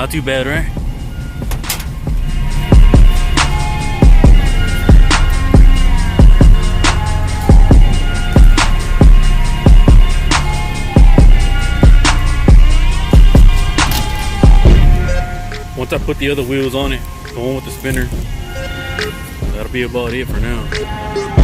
Not too bad, right? Once I put the other wheels on it, the one with the spinner, that'll be about it for now.